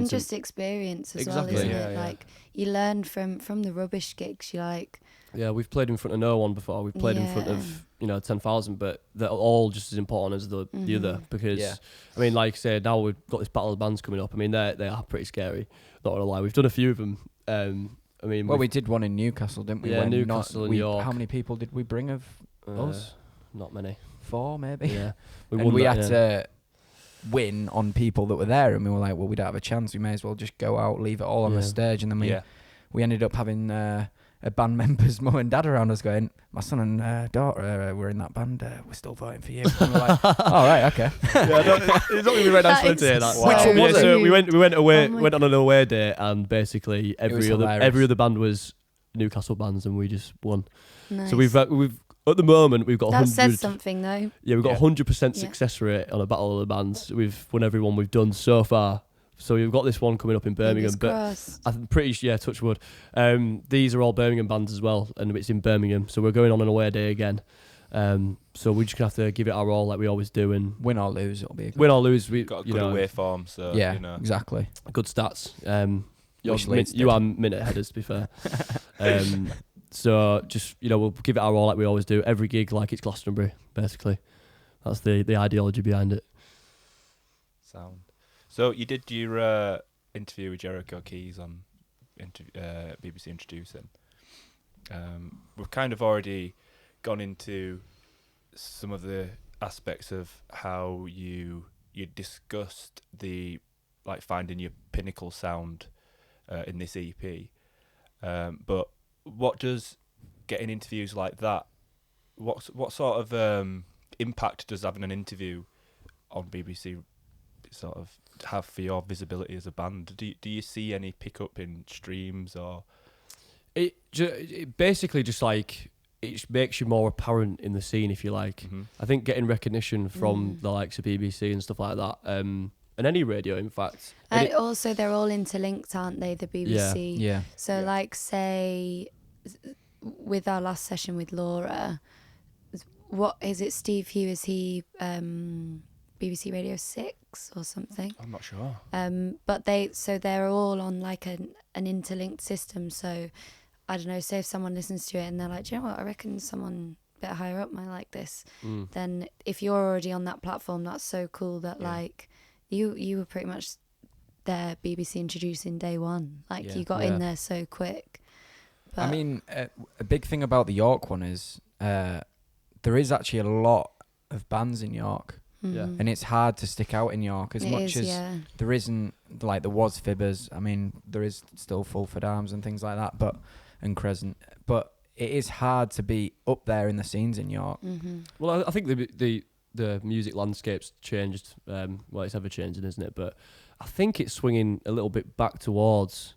just experience as well, isn't it? Like you learn from the rubbish gigs. You like. Yeah, we've played in front of no one before. We've played in front of 10,000, but they're all just as important as the other, because I mean, like I said, now we've got this Battle of the Bands coming up. I mean, they are pretty scary. Not gonna lie, we've done a few of them. I mean, we did one in Newcastle, didn't we? Yeah, Newcastle and York. How many people did we bring of us? Not many. 4 maybe. Yeah, we had to win on people that were there, and we were like, well, we don't have a chance. We may as well just go out, leave it all on the stage, and then we ended up having a band member's mum and dad around us going, my son and daughter were in that band, we're still voting for you. And we're like, all right, okay. It's not going to be very nice to hear that. Which one was it? So we went away, went on an away day, and basically every other band was Newcastle bands, and we just won. Nice. So we've at the moment we've got 100. That says something though. Yeah, we've got 100% success rate on a Battle of the Bands. We've won every one we've done so far. So we've got this one coming up in Birmingham, but I'm pretty sure, touch wood. These are all Birmingham bands as well, and it's in Birmingham. So we're going on an away day again. So we're just gonna have to give it our all, like we always do, and win or lose, it'll be win or lose. We got a good away form, so exactly. Good stats. You are minute headers, to be fair. So just, we'll give it our all like we always do. Every gig like it's Glastonbury, basically. That's the ideology behind it. Sound. So you did your interview with Jericho Keys on BBC Introducing. We've kind of already gone into some of the aspects of how you discussed the finding your pinnacle sound in this EP. But what does getting interviews like that? What sort of impact does having an interview on BBC sort of have for your visibility as a band? Do you see any pickup in streams or? It basically just it makes you more apparent in the scene, if you like. Mm-hmm. I think getting recognition from the likes of BBC and stuff like that, and any radio, in fact. And also, they're all interlinked, aren't they? The BBC. Yeah. So, say, with our last session with Laura, what is it? Steve Hugh, is he BBC Radio 6 or something? I'm not sure. But they're all on an interlinked system. So, I don't know, say if someone listens to it and they're like, do you know what, I reckon someone a bit higher up might like this. Then if you're already on that platform, that's so cool that you were pretty much there, BBC Introducing day one. You got in there so quick. But I mean, a big thing about the York one is there is actually a lot of bands in York. Yeah. And it's hard to stick out in York as much as there isn't, there was Fibbers. I mean, there is still Fulford Arms and things like that, and Crescent. But it is hard to be up there in the scenes in York. Mm-hmm. Well, I think the music landscape's changed. It's ever changing, isn't it? But I think it's swinging a little bit back towards,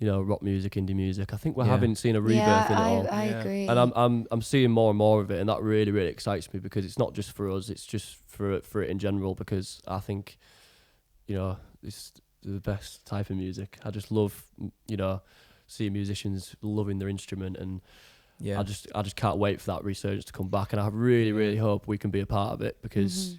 rock music, indie music. I think we're having seen a rebirth in it all. I agree. And I'm seeing more and more of it, and that really, really excites me because it's not just for us; it's just for it in general. Because I think, it's the best type of music. I just love, seeing musicians loving their instrument, and I just can't wait for that resurgence to come back. And I really, really hope we can be a part of it because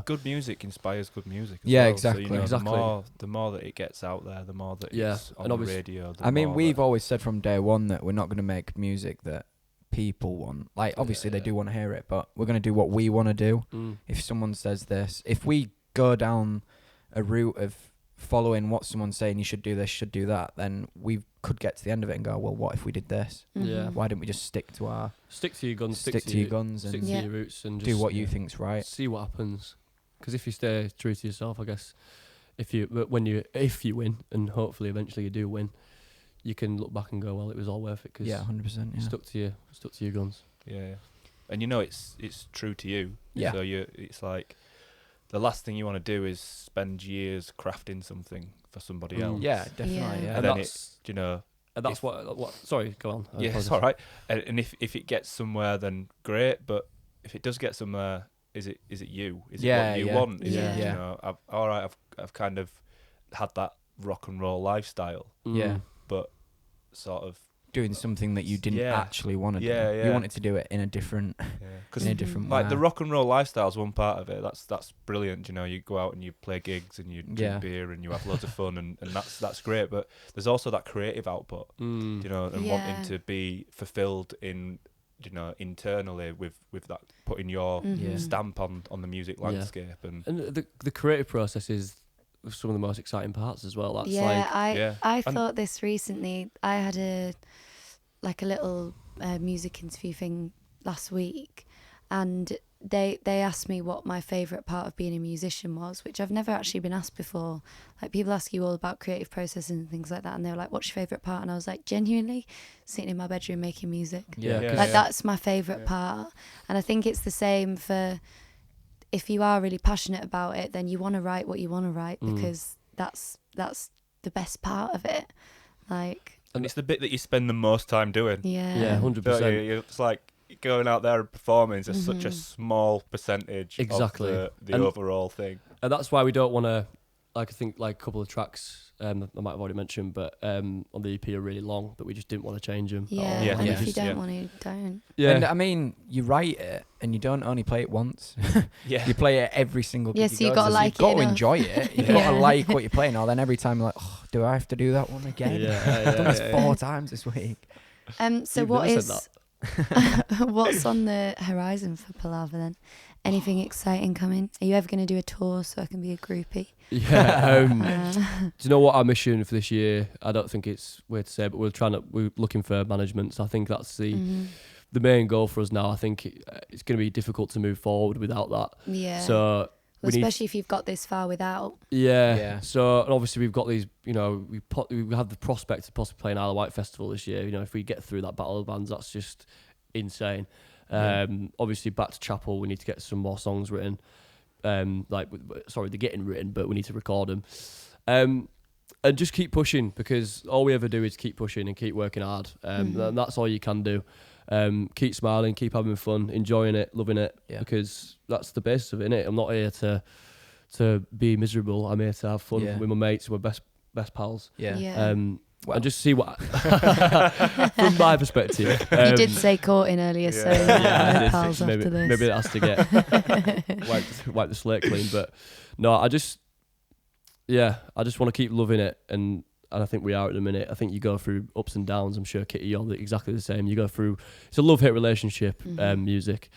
good music inspires good music. As Yeah, well. exactly. So, Exactly. The more that it gets out there, the more that it's on and the radio. I mean, we've always said from day one that we're not going to make music that people want. Obviously they do want to hear it, but we're going to do what we want to do. If someone says this, if we go down a route of following what someone's saying, you should do this, should do that, then we could get to the end of it and go, well, what if we did this? Yeah. Why didn't we just stick to your guns, stick to your guns stick and to your roots, and just do what you think's right? See what happens. Because if you stay true to yourself, I guess, if you win, and hopefully eventually you do win, you can look back and go, well, it was all worth it. Cause 100%. you stuck to your guns. Yeah, and it's true to you. Yeah. So it's like the last thing you want to do is spend years crafting something for somebody else. Yeah, definitely. Yeah. And then that's, and that's what. Sorry, go on. I Yeah, apologize. it's all right. And if it gets somewhere, then great. But if it does get somewhere, is it you? Is it what you want? Is Yeah. it, I've kind of had that rock and roll lifestyle, Yeah. but sort of Doing something that you didn't actually want to do. Yeah. You wanted to do it in a different, in a different way. like the rock and roll lifestyle is one part of it. That's brilliant. You go out and you play gigs and you drink beer and you have loads of fun and that's great. But there's also that creative output, and wanting to be fulfilled in, internally with that, putting your stamp on the music landscape and the creative process is some of the most exciting parts as well. That's I thought this recently. I had a little music interview thing last week, and they asked me what my favourite part of being a musician was, which I've never actually been asked before. People ask you all about creative processes and things like that, and they were like, what's your favourite part? And I was like, genuinely sitting in my bedroom making music. That's my favourite part. And I think it's the same for, if you are really passionate about it, then you want to write what you want to write, because that's the best part of it. And it's the bit that you spend the most time doing. Yeah, 100%. It's like going out there and performing is such a small percentage of the overall thing. And that's why we don't want to, I think a couple of tracks I might have already mentioned, but on the EP are really long, but we just didn't want to change them. And if you don't want to, don't. Yeah. And I mean, you write it and you don't only play it once. You play it every single gig. So you got to like it. You've got to enjoy it. You've got to like what you're playing. Or then every time you're like, oh, do I have to do that one again? I've done this 4 times this week. So You've what never said is what's on the horizon for Palava then? Anything exciting coming? Are you ever going to do a tour so I can be a groupie? Yeah. Uh, Do you know what our mission for this year? I don't think it's weird to say, but we're looking for management. So I think that's the main goal for us now. I think it's going to be difficult to move forward without that. yeah. So Well, we need- especially if you've got this far without. Yeah. So and obviously we've got these. You know, we have the prospect of possibly playing Isle of Wight Festival this year. You know, if we get through that battle of bands, that's just insane. Obviously back to Chapel, we need to get some more songs written. They're getting written, but we need to record them. And just keep pushing, because all we ever do is keep pushing and keep working hard. And that's all you can do. Keep smiling, keep having fun, enjoying it, loving it, because that's the basis of it, innit? I'm not here to be miserable. I'm here to have fun with my mates, my best pals. And just see what, from my perspective. You did say courting earlier, so I pals did. after this. Maybe it has to get wipe the slate clean. But no, I just want to keep loving it, and I think we are at the minute. I think you go through ups and downs. I'm sure, Kitty, you're exactly the same. You go through, it's a love-hate relationship, music.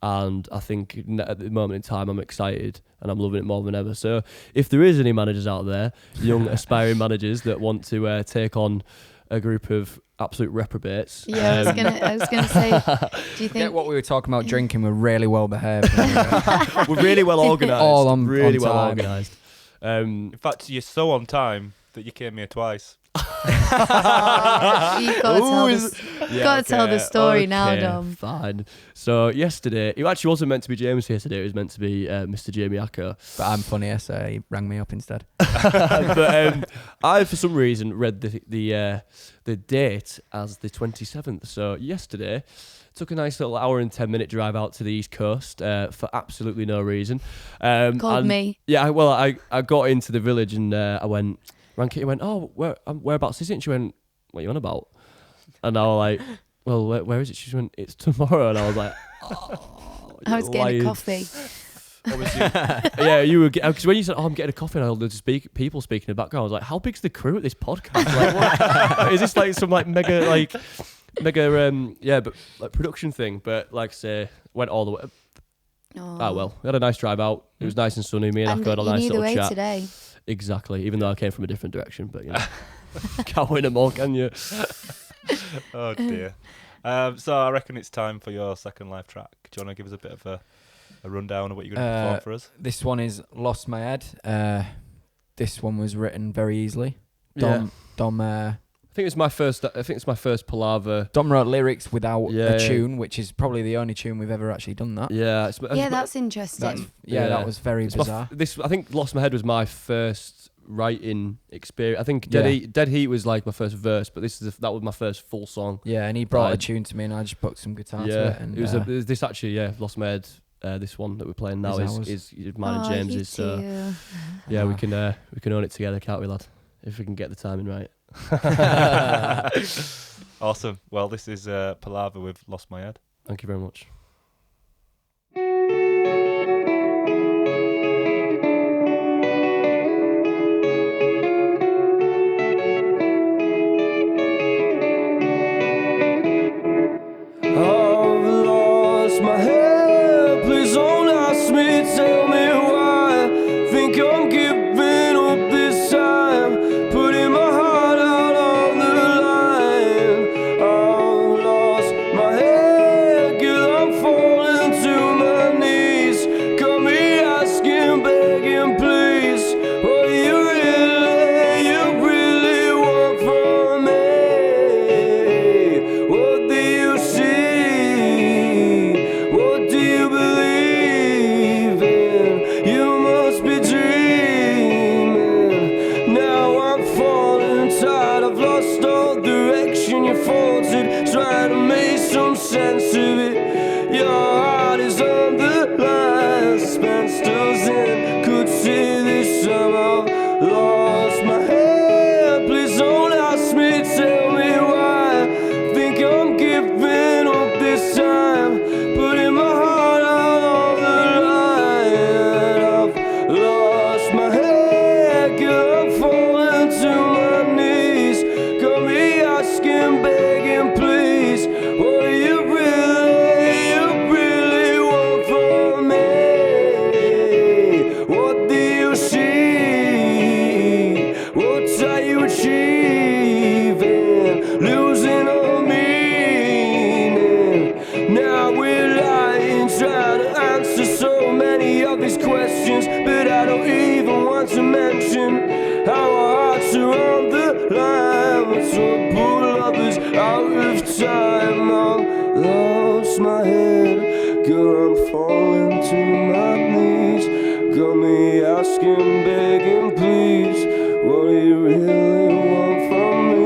And I think at the moment in time, I'm excited and I'm loving it more than ever. So if there is any managers out there, young aspiring managers that want to take on a group of absolute reprobates. Yeah, I was gonna say, do you think Get what we were talking about drinking? We're really well behaved. We're really well organised. All on well time. organised. In fact, you're so on time that you came here twice. you've got to tell the story now, Dom. Fine. So yesterday, it actually wasn't meant to be James here today. It was meant to be Mr. Jamie Acker. But I'm funnier, so he rang me up instead. But I, for some reason, read the date as the 27th. So yesterday, took a nice little hour and 10-minute drive out to the East Coast for absolutely no reason. Called me. Yeah, well, I got into the village and I went. Kitty went, oh, whereabouts is it? And she went, what are you on about? And I was like, well, where is it? She went, it's tomorrow. And I was like, oh, I was getting a coffee. Yeah, you were, because when you said, oh, I'm getting a coffee, and I heard people speaking in the background, I was like, how big's the crew at this podcast? Like, what? Is this like some like mega but like production thing? But like I say, went all the way. Oh well, we had a nice drive out. It was nice and sunny. Me and I had a nice little chat. Today. Exactly, even though I came from a different direction, but you know, can't win them all, can you? Oh dear. So I reckon it's time for your second live track. Do you want to give us a bit of a rundown of what you're going to perform for us? This one is Lost My Head. This one was written very easily. Dom I think it's my first Palava. Dom wrote lyrics without a tune, which is probably the only tune we've ever actually done that. Yeah, that's interesting. That was very bizarre. I think Lost My Head was my first writing experience. I think Dead Heat was like my first verse, but that was my first full song. Yeah, and he brought a tune to me, and I just put some guitar to it. And it was this actually, Lost My Head. This one that we're playing now is mine and James's. So we can own it together, can't we, lad? If we can get the timing right. Awesome. Well, this is Palava with Lost My Head. Thank you very much. I've lost my head. Please don't ask me, tell me why. Think I'm giving up this time, putting my heart out on the line. I've lost my head, girl, I'm falling to my knees. lost my head. Girl, I'm falling to my knees. Got me asking, begging, please, what do you really want from me?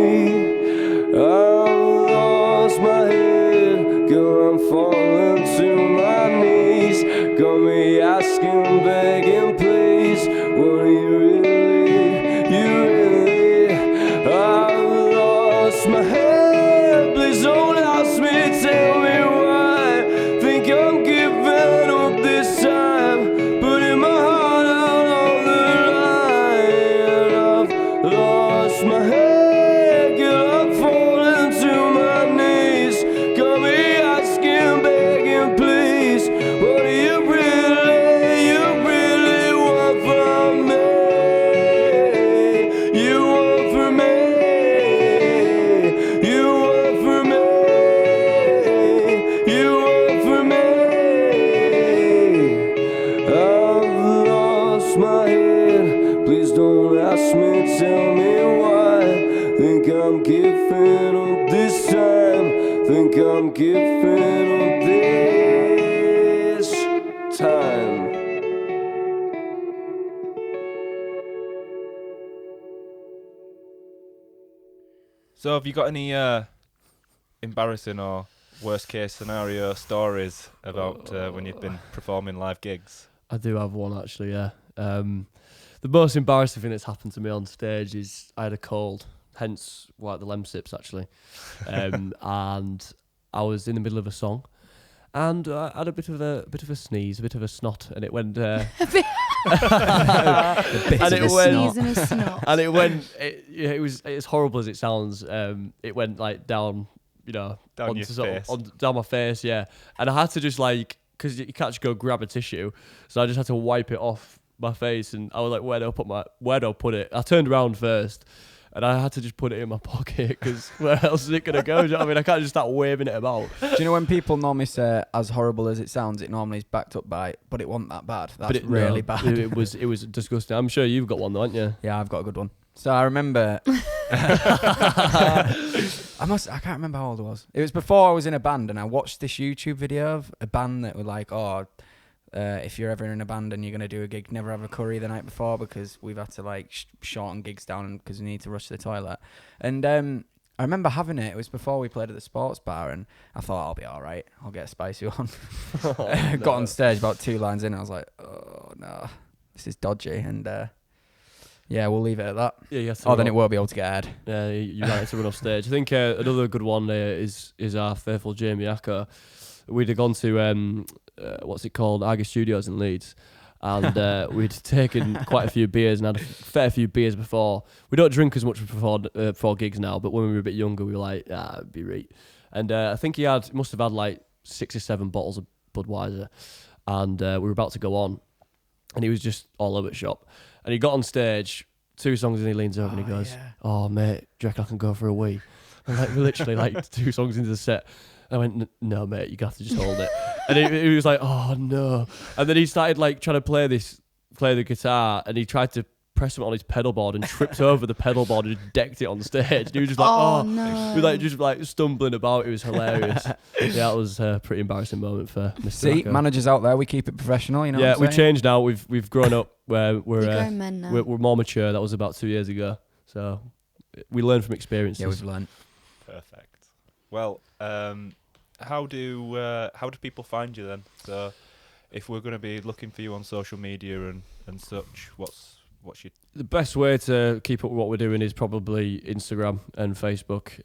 I've lost my head. Girl, I'm falling to my knees. Got me asking, begging, please, what do you really, I've lost my head. Please don't ask me, tell me why. Think I'm giving up this time, putting my heart out on the line. I've lost my head, girl, I'm falling to my knees. Got me asking, begging, please, what do you really want from me? You want from me, you want from me, you want from me. I've lost my head, please don't ask me, tell me why. Think I'm giving up this time, think I'm giving up this time. So, have you got any embarrassing or worst case scenario stories about when you've been performing live gigs? I do have one actually, yeah. The most embarrassing thing that's happened to me on stage is I had a cold, hence why the Lemsips actually. And I was in the middle of a song, and I had a bit of a sneeze, a bit of a snot, and it went. And it went. Sneeze and a snot. And it went. It was as horrible as it sounds. It went like down, Down onto your face. down my face, yeah. And I had to just like, because you can't just go grab a tissue, so I just had to wipe it off my face, and I was like, where do I put it? I turned around first, and I had to just put it in my pocket, because where else is it gonna go? Do you know what I mean? I can't just start waving it about. Do you know when people normally say, as horrible as it sounds, it normally is backed up by, but it wasn't that bad. That's really bad. It was disgusting. I'm sure you've got one though, haven't you? Yeah, I've got a good one. So I remember, I can't remember how old I was. It was before I was in a band, and I watched this YouTube video of a band that were like, if you're ever in a band and you're going to do a gig, never have a curry the night before, because we've had to like shorten gigs down because we need to rush to the toilet. And I remember having it. It was before we played at the sports bar, and I thought, I'll be all right. I'll get a spicy one. Got on stage about 2 lines in, and I was like, oh no, this is dodgy. And yeah, we'll leave it at that. Yeah, then it won't be able to get aired. Yeah, you're right to run off stage. I think another good one is our faithful Jamie Acker. We'd have gone to what's it called, Argus Studios in Leeds, and we'd taken quite a few beers and had a fair few beers before. We don't drink as much before gigs now, but when we were a bit younger, we were like, it'd be right. And I think he must have had like 6 or 7 bottles of Budweiser, and we were about to go on, and he was just all over the shop. And he got on stage, 2 songs, and he leans over and he goes, "Oh mate, do you reckon I can go for a wee?" And like literally like 2 songs into the set, I went, "No mate, you have to just hold it." And he was like, "Oh no!" And then he started like trying to play the guitar, and he tried to press it on his pedal board and tripped over the pedal board and just decked it on stage. And he was just like, no. He was like just like stumbling about. It was hilarious. Yeah, that was a pretty embarrassing moment for Mr. See, Rocco. Managers out there, we keep it professional. You know. Yeah, what I'm we've saying? changed now. We've grown up. Where You're grown men now. we're more mature. That was about 2 years ago. So we learn from experiences. Yeah, we've learned. Perfect. Well, how do people find you then? So, if we're going to be looking for you on social media and such, what's your... The best way to keep up with what we're doing is probably Instagram and Facebook.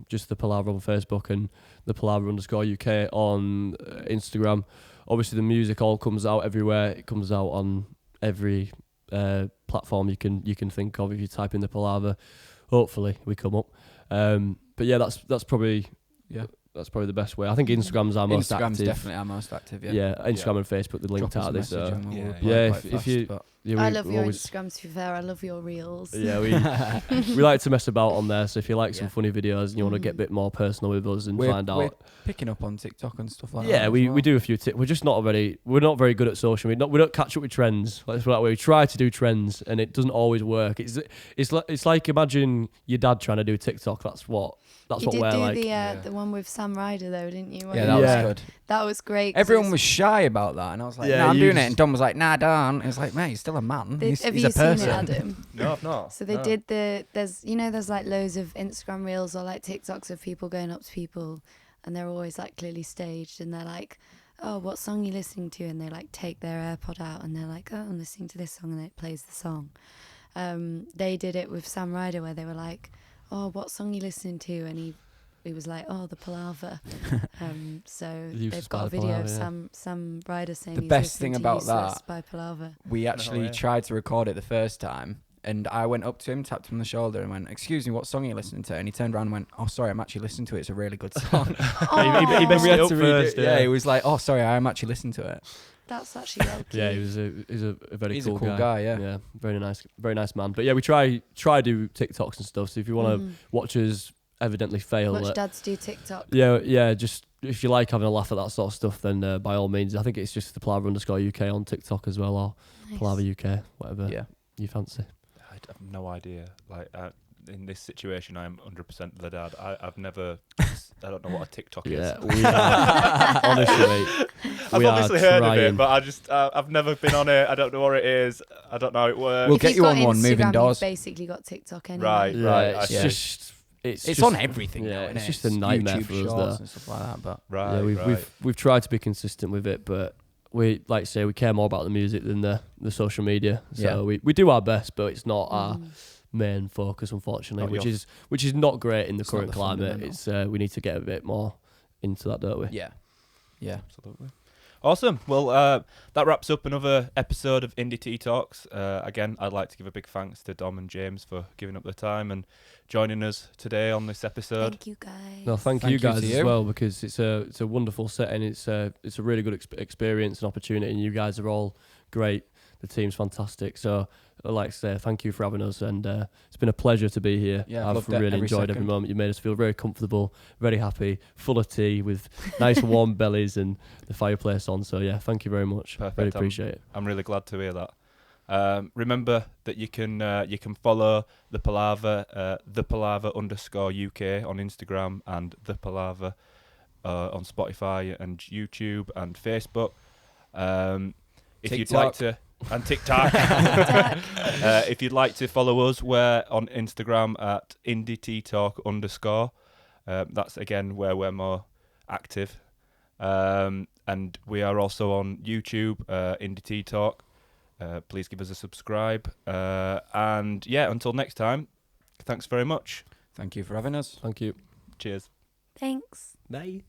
Just the Palava on Facebook and the Palava_UK on Instagram. Obviously, the music all comes out everywhere. It comes out on every platform you can think of. If you type in the Palava, hopefully we come up. But yeah, that's probably the best way. I think Instagram's our most active. Instagram's definitely our most active. Yeah, Instagram and Facebook, the linked Drop us out a this. message and we'll yeah. reply Yeah, quite if fast, you but Yeah, I love we your always- Instagram, to be fair. I love your reels. Yeah, we like to mess about on there. So if you like some Yeah. funny videos and you want to get a Mhm. bit more personal with us and We're find out, picking up on TikTok and stuff like that. yeah, as we well. do a few. We're just not we're not very good at social. We don't catch up with trends. Let's put it that way. We try to do trends, and it doesn't always work. It's like imagine your dad trying to do TikTok. That's what You did we're do like. the one with Sam Ryder though, didn't you? Yeah, that Yeah. was good. That was great. 'cause Everyone it's- was shy about that, and I was like, Yeah, "No, I'm you doing it." just- And Dom was like, "Nah, don't." It's like, "Mate, he's still a man. Have He's you a seen person." it, Adam? No, I've not. So they No. did there's like loads of Instagram reels or like TikToks of people going up to people, and they're always like clearly staged, and they're like, "Oh, what song are you listening to?" And they like take their AirPod out, and they're like, "Oh, I'm listening to this song," and it plays the song. They did it with Sam Ryder, where they were like, "Oh, what song are you listening to?" And he was like, "Oh, the Palava." So Useless they've got by a video Palava, of yeah. Sam Ryder saying The he's best listening thing to about Useless that- by Palava. We actually yeah. tried to record it the first time, and I went up to him, tapped him on the shoulder, and went, "Excuse me, what song are you listening to?" And he turned around and went, "Oh, sorry, I'm actually listening to it. It's a really good song." He messed We it had up to read first, it. Yeah, he was like, "Oh, sorry, I am actually listening to it." That's actually well Yeah, cute. he's a very He's cool a cool guy. Yeah. Yeah, very nice man. But yeah, we try do TikToks and stuff. So if you want to Mhm. watch us evidently fail, Watch dads do TikTok. yeah, just if you like having a laugh at that sort of stuff, then by all means, I think it's just the Palava_UK on TikTok as well, or Nice. Palava UK, whatever Yeah. you fancy. I have no idea. Like in this situation, I am 100% the dad. I've never. I don't know what a TikTok Yeah, is. we are, honestly, mate, I've we are obviously heard of trying. it, but I've never been on it. I don't know what it is. I don't know how it works. We'll If get you've you got on one, Instagram, moving doors. You've basically got TikTok anyway. Right. Yeah, it's I see. just It's just- on everything. yeah, now, it's innit? just a nightmare YouTube for us Shorts there. and stuff like that. But Right. Yeah, we've tried to be consistent with it, but we like to say we care more about the music than the social media. So Yeah. we do our best, but it's not our Mm. main focus, unfortunately, Not which is not great in the It's not current the climate. fundamental. It's we need to get a bit more into that, don't we? yeah, Absolutely. Awesome. Well, that wraps up another episode of Indie Tea Talks. Again, I'd like to give a big thanks to Dom and James for giving up their time and joining us today on this episode. Thank you guys. No, thank Thank you you guys to as you. well, because it's a wonderful setting. It's a really good experience and opportunity, and you guys are all great. The team's fantastic. So I'd like to say thank you for having us, and it's been a pleasure to be here. Yeah, I've I've loved it really every enjoyed every second. moment. You made us feel very comfortable, very happy, full of tea, with nice warm bellies and the fireplace on. So yeah, thank you very much. Perfect. Really appreciate it. I'm really glad to hear that. Remember that you can follow the Palava, _UK on Instagram, and the Palava on Spotify and YouTube and Facebook. If you'd like to, and TikTok. If you'd like to follow us, we're on Instagram at indieteatalk_. That's again where we're more active. And we are also on YouTube, Indie Tea Talk. Please give us a subscribe. And yeah, until next time, thanks very much. thank you for having us. Thank you. Cheers. Thanks. Bye.